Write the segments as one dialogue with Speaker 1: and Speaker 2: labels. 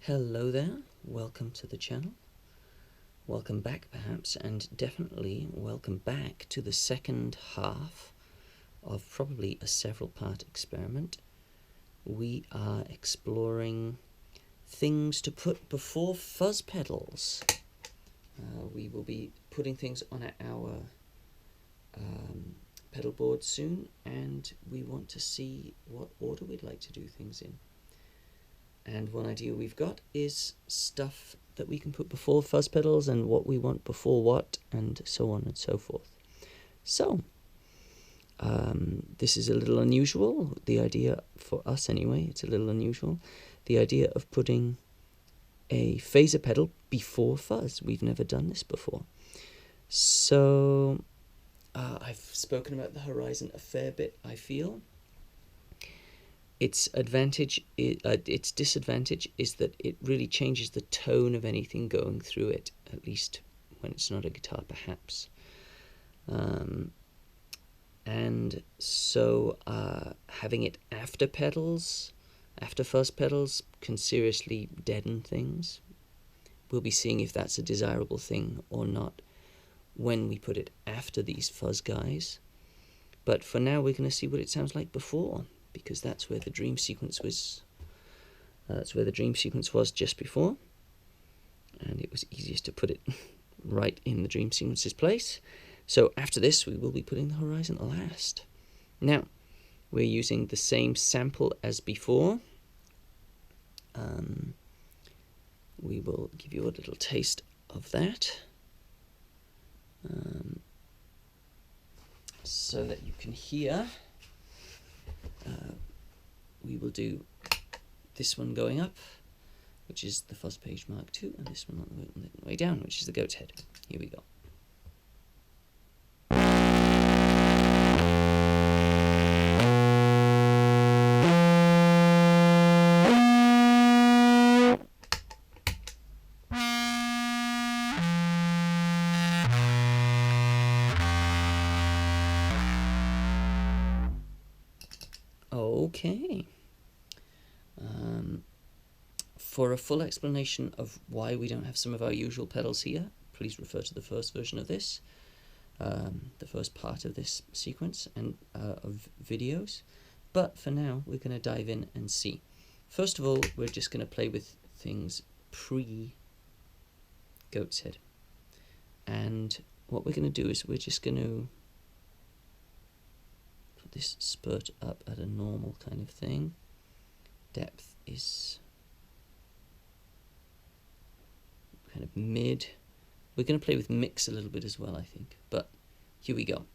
Speaker 1: Hello there, welcome to the channel. Welcome back perhaps, and definitely welcome back to the second half of probably a several part experiment. We are exploring things to put before fuzz pedals. We will be putting things on our pedal board soon, and we want to see what order we'd like to do things in. And one idea we've got is stuff that we can put before fuzz pedals and what we want before what, and so on and so forth. So, this is a little unusual. The idea, for us anyway, it's a little unusual. The idea of putting a phaser pedal before fuzz. We've never done this before. So, I've spoken about the Horizont a fair bit, I feel. Its disadvantage is that it really changes the tone of anything going through it, at least when it's not a guitar, perhaps. And so having it after fuzz pedals, can seriously deaden things. We'll be seeing if that's a desirable thing or not when we put it after these fuzz guys. But for now, we're going to see what it sounds like before, because that's where the dream sequence was. That's where the dream sequence was just before, and it was easiest to put it right in the dream sequence's place. So after this, we will be putting the Horizont last. Now, we're using the same sample as before. We will give you a little taste of that, so that you can hear. We will do this one going up, which is the Fuzz Page Mark II, and this one on the way down, which is the goat's head. Here we go. Okay. For a full explanation of why we don't have some of our usual pedals here, please refer to the first version of this, the first part of this sequence and of videos. But for now, we're going to dive in and see. First of all, we're just going to play with things pre-goat's head. And what we're going to do is we're just going to put this spurt up at a normal kind of thing. Depth is kind of mid. We're going to play with mix a little bit as well, I think. But here we go.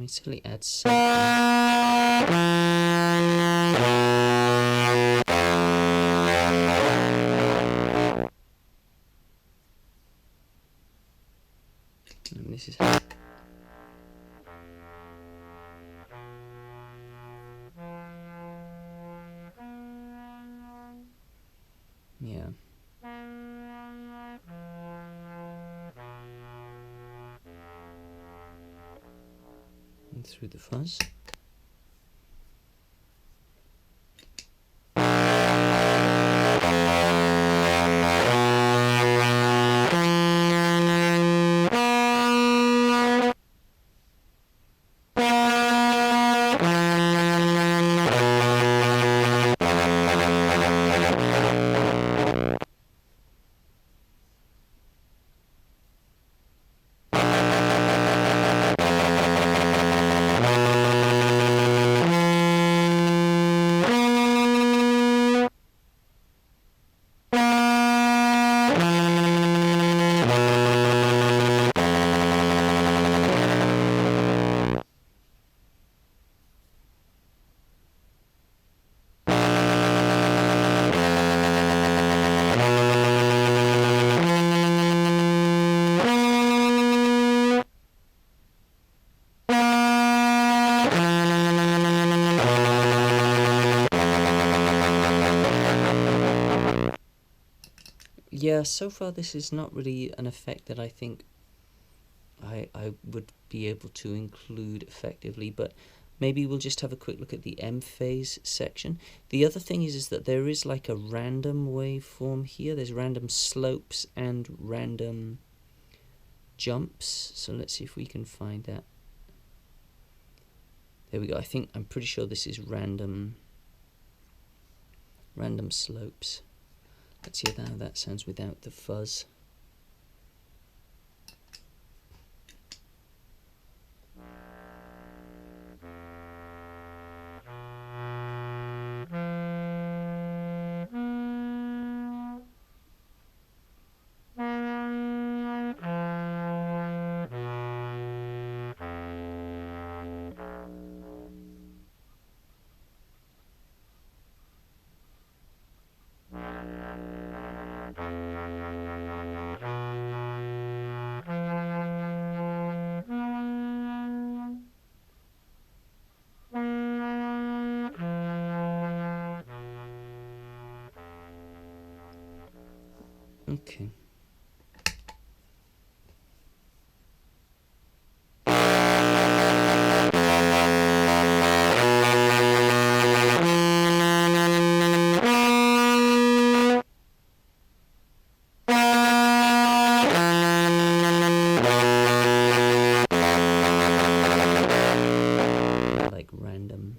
Speaker 1: Certainly add something. And this is how. Yeah. Through the fuzz. Yeah, so far this is not really an effect that I think I would be able to include effectively, but maybe we'll just have a quick look at the M phase section. The other thing is that there is like a random waveform here. There's random slopes and random jumps. So let's see if we can find that. There we go. I'm pretty sure this is random slopes. Let's hear how that sounds without the fuzz. Okay. Like random.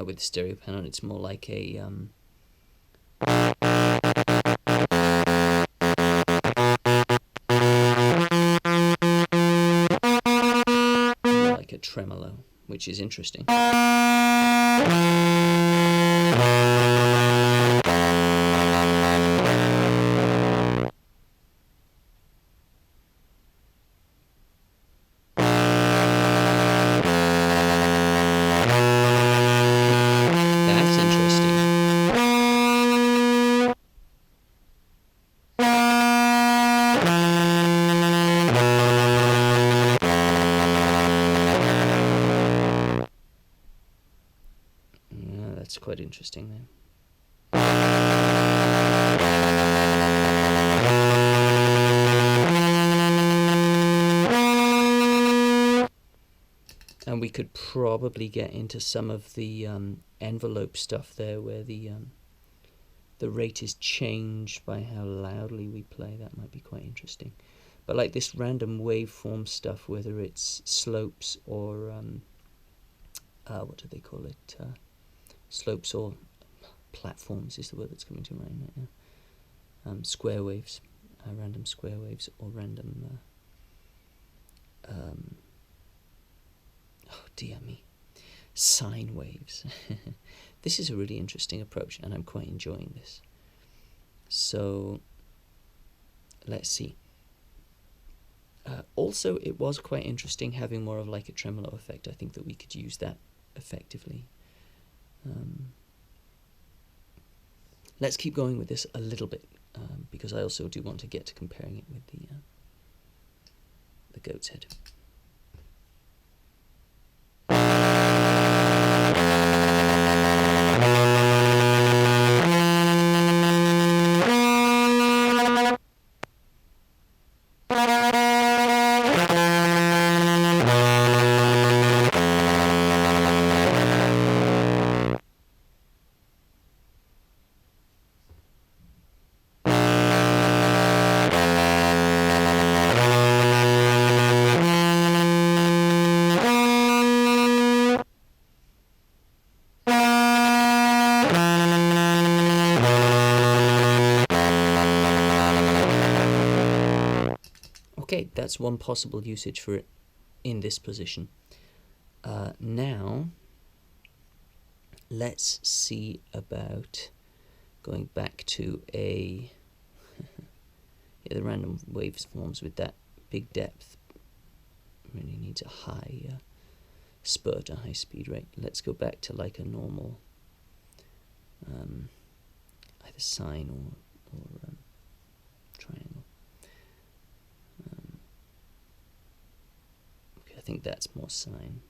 Speaker 1: With the stereo panel, it's more like a more like a tremolo, which is interesting. That's quite interesting then. And we could probably get into some of the envelope stuff there, where the rate is changed by how loudly we play. That might be quite interesting. But like this random waveform stuff, whether it's slopes or what do they call it? Slopes or platforms is the word that's coming to mind right now. Square waves, random square waves, or random. Oh dear me, sine waves. This is a really interesting approach, and I'm quite enjoying this. So let's see. Also, it was quite interesting having more of like a tremolo effect. I think that we could use that effectively. Let's keep going with this a little bit, because I also do want to get to comparing it with the goat's head. Okay, that's one possible usage for it in this position. Now, let's see about going back to a yeah, the random waveforms with that big depth really needs a high spurt, a high speed rate. Let's go back to like a normal either sine or triangle. Okay, I think that's more sine.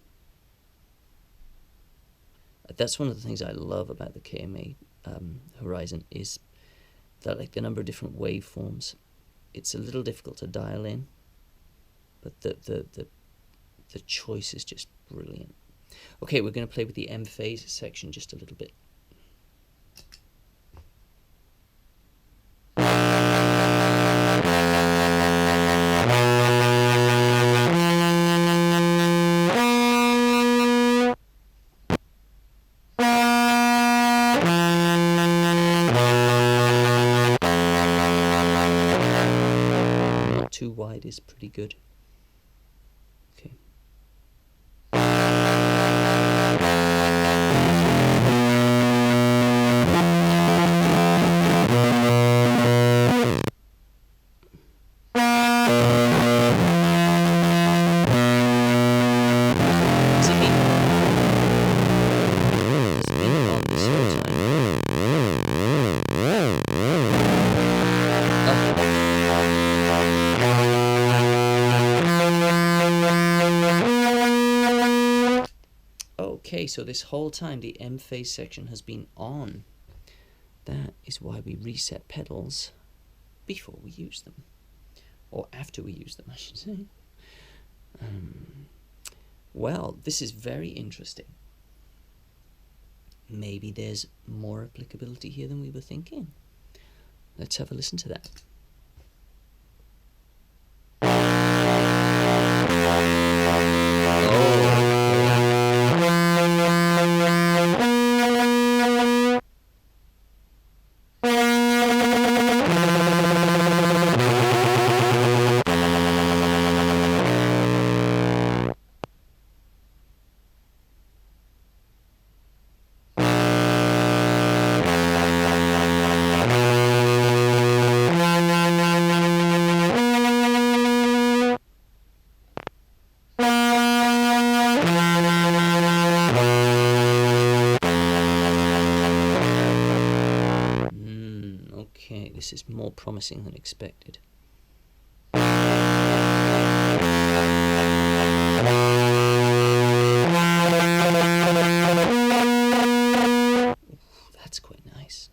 Speaker 1: That's one of the things I love about the KMA Horizont is that, like, the number of different waveforms. It's a little difficult to dial in, but the choice is just brilliant. Okay, we're going to play with the M phase section just a little bit. Too wide is pretty good. Okay. Okay, so this whole time the M phase section has been on. That is why we reset pedals before we use them. Or after we use them, I should say. Well, this is very interesting. Maybe there's more applicability here than we were thinking. Let's have a listen to that. This is more promising than expected. That's quite nice.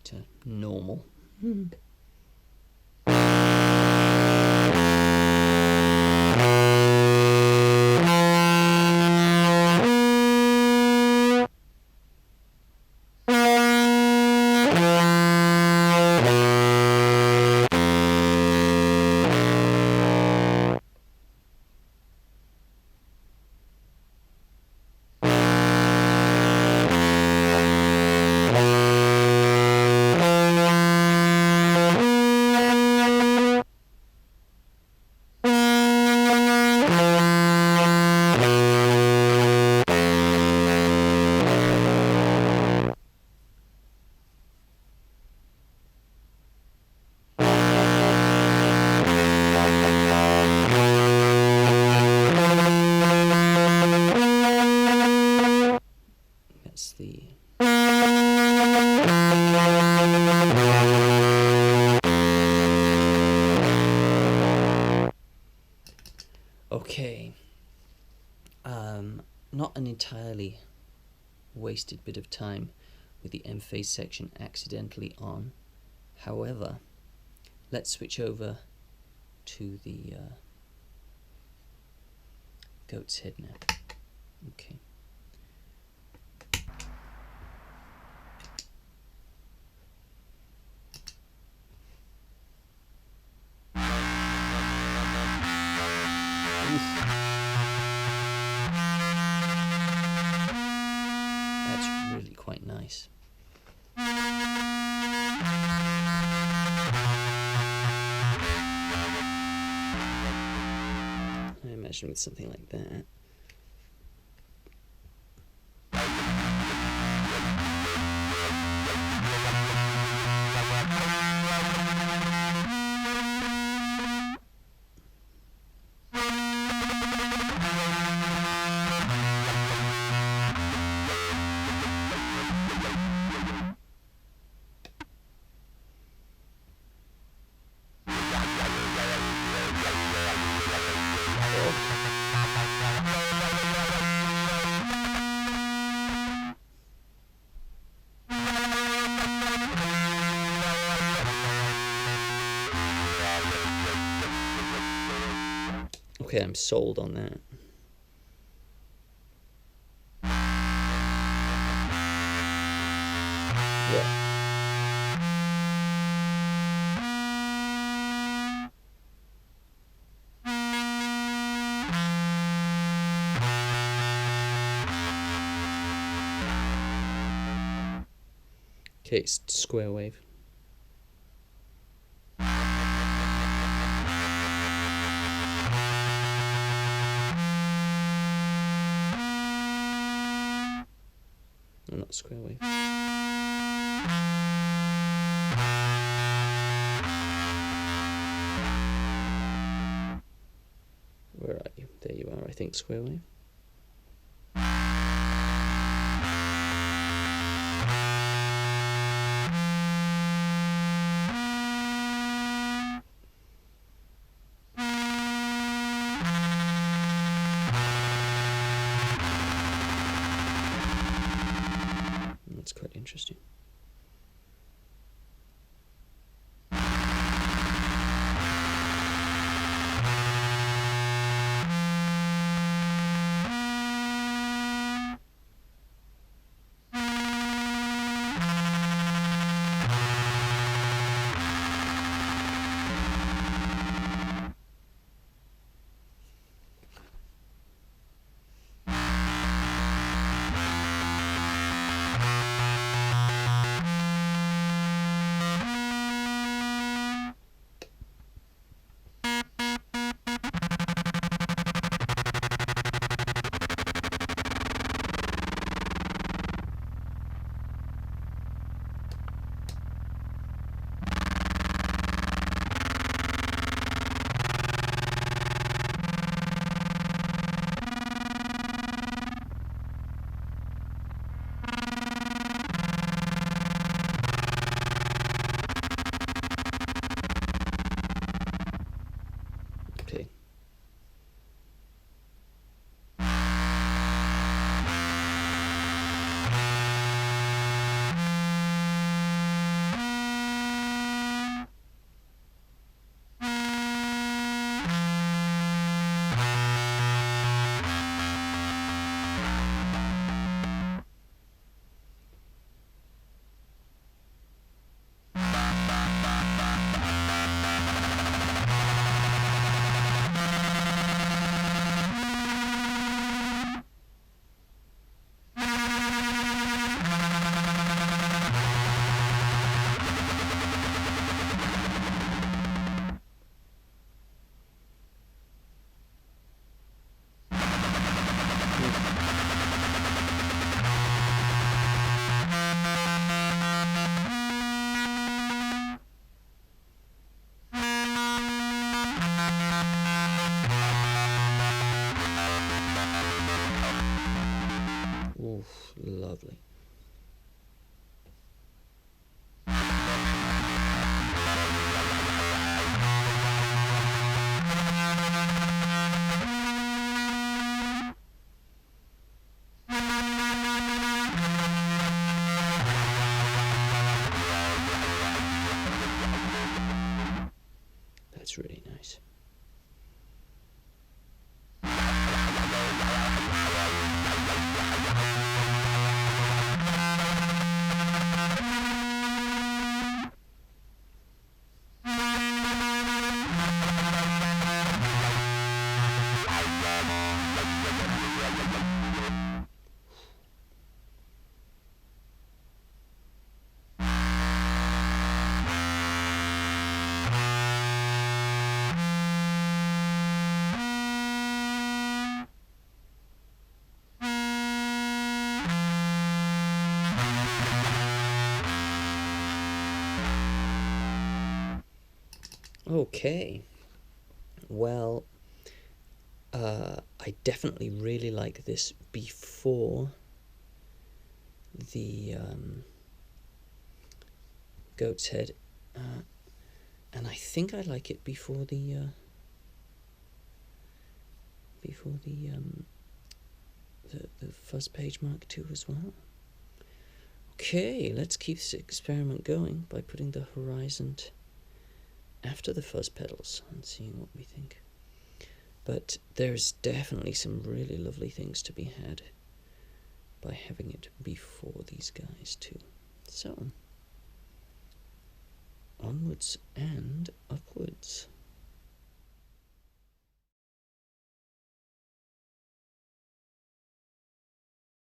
Speaker 1: to normal. Okay, not an entirely wasted bit of time with the M phase section accidentally on. However, let's switch over to the goat's head now. Okay. That's really quite nice. I imagine with something like that. Okay, I'm sold on that. Yeah. Okay, it's square wave. No, not square wave. Where are you? There you are, I think, square wave. That's quite interesting. Ooh, lovely. That's really nice. Okay, well, I definitely really like this before the goat's head, and I think I like it before the Fuzz Page Mark II as well. Okay, let's keep this experiment going by putting the Horizont after the fuzz pedals and seeing what we think. But there's definitely some really lovely things to be had by having it before these guys too. So, onwards and